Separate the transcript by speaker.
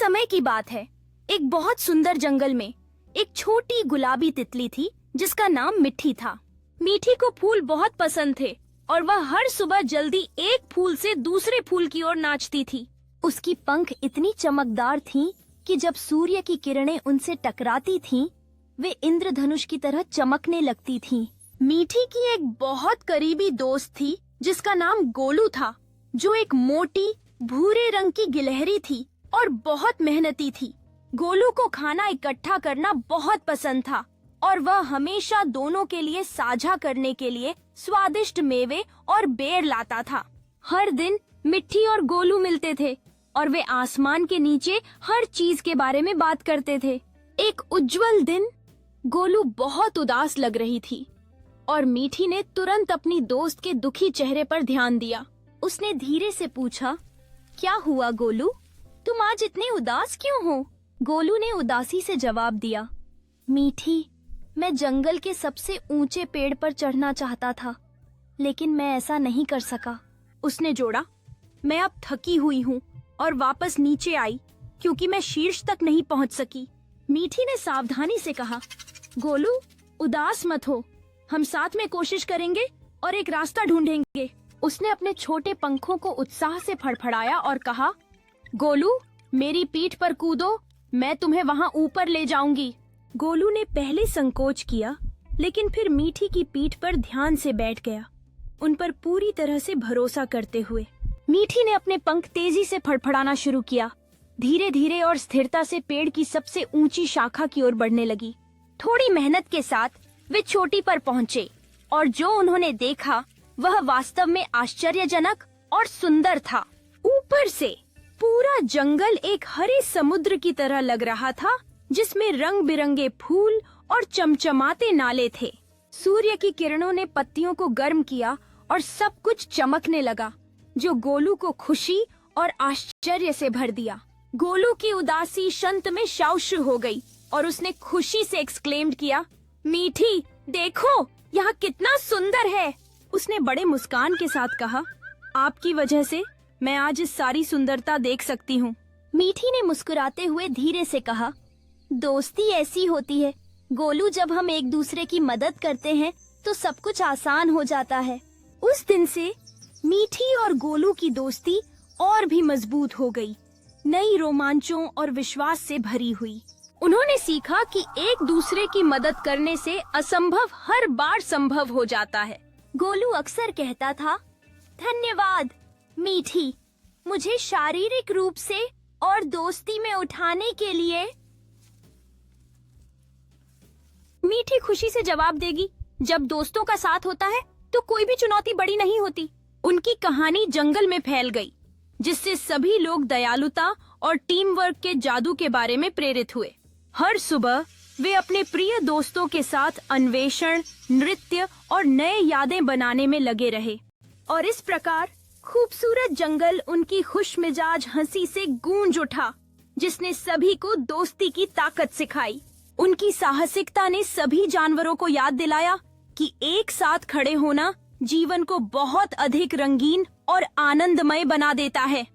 Speaker 1: समय की बात है। एक बहुत सुंदर जंगल में एक छोटी गुलाबी तितली थी जिसका नाम मिठी था। मीठी को फूल बहुत पसंद थे और वह हर सुबह जल्दी एक फूल से दूसरे फूल की ओर नाचती थी। उसकी पंख इतनी चमकदार थीं कि जब सूर्य की किरणें उनसे टकराती थीं, वे इंद्रधनुष की तरह चमकने लगती थीं। मीठी की एक बहुत करीबी दोस्त थी जिसका नाम गोलू था, जो एक मोटी भूरे रंग की गिलहरी थी और बहुत मेहनती थी। गोलू को खाना इकट्ठा करना बहुत पसंद था और वह हमेशा दोनों के लिए साझा करने के लिए स्वादिष्ट मेवे और बेर लाता था। हर दिन मिठी और गोलू मिलते थे और वे आसमान के नीचे हर चीज के बारे में बात करते थे। एक उज्जवल दिन गोलू बहुत उदास लग रही थी और मीठी ने तुरंत अपनी दोस्त के दुखी चेहरे पर ध्यान दिया। उसने धीरे से पूछा, क्या हुआ गोलू, तुम आज इतने उदास क्यों हो? गोलू ने उदासी से जवाब दिया, मीठी, मैं जंगल के सबसे ऊंचे पेड़ पर चढ़ना चाहता था, लेकिन मैं ऐसा नहीं कर सका। उसने जोड़ा, मैं अब थकी हुई हूँ और वापस नीचे आई क्योंकि मैं शीर्ष तक नहीं पहुँच सकी। मीठी ने सावधानी से कहा, गोलू, उदास मत हो, हम साथ में कोशिश करेंगे और एक रास्ता ढूंढेंगे। उसने अपने छोटे पंखों को उत्साह से फड़फड़ाया और कहा, गोलू, मेरी पीठ पर कूदो, मैं तुम्हें वहाँ ऊपर ले जाऊंगी। गोलू ने पहले संकोच किया, लेकिन फिर मीठी की पीठ पर ध्यान से बैठ गया, उन पर पूरी तरह से भरोसा करते हुए। मीठी ने अपने पंख तेजी से फड़फड़ाना शुरू किया। धीरे धीरे और स्थिरता से पेड़ की सबसे ऊंची शाखा की ओर बढ़ने लगी। थोड़ी मेहनत के साथ वे चोटी पर पहुँचे और जो उन्होंने देखा वह वास्तव में आश्चर्यजनक और सुंदर था। ऊपर से पूरा जंगल एक हरे समुद्र की तरह लग रहा था, जिसमें रंग बिरंगे फूल और चमचमाते नाले थे। सूर्य की किरणों ने पत्तियों को गर्म किया और सब कुछ चमकने लगा, जो गोलू को खुशी और आश्चर्य से भर दिया। गोलू की उदासी शंत में शाउश हो गई और उसने खुशी से एक्सक्लेम्ड किया, मीठी, देखो यहाँ कितना सुंदर है। उसने बड़े मुस्कान के साथ कहा, आपकी वजह से मैं आज इस सारी सुंदरता देख सकती हूँ। मीठी ने मुस्कुराते हुए धीरे से कहा, दोस्ती ऐसी होती है गोलू, जब हम एक दूसरे की मदद करते हैं तो सब कुछ आसान हो जाता है। उस दिन से मीठी और गोलू की दोस्ती और भी मजबूत हो गई, नई रोमांचों और विश्वास से भरी हुई। उन्होंने सीखा कि एक दूसरे की मदद करने से असंभव हर बार संभव हो जाता है। गोलू अक्सर कहता था, धन्यवाद मीठी, मुझे शारीरिक रूप से और दोस्ती में उठाने के लिए। मीठी खुशी से जवाब देगी, जब दोस्तों का साथ होता है तो कोई भी चुनौती बड़ी नहीं होती। उनकी कहानी जंगल में फैल गई, जिससे सभी लोग दयालुता और टीम वर्क के जादू के बारे में प्रेरित हुए। हर सुबह वे अपने प्रिय दोस्तों के साथ अन्वेषण, नृत्य और नए यादें बनाने में लगे रहे और इस प्रकार खूबसूरत जंगल उनकी खुशमिजाज हंसी से गूंज उठा, जिसने सभी को दोस्ती की ताकत सिखाई। उनकी साहसिकता ने सभी जानवरों को याद दिलाया कि एक साथ खड़े होना जीवन को बहुत अधिक रंगीन और आनंदमय बना देता है।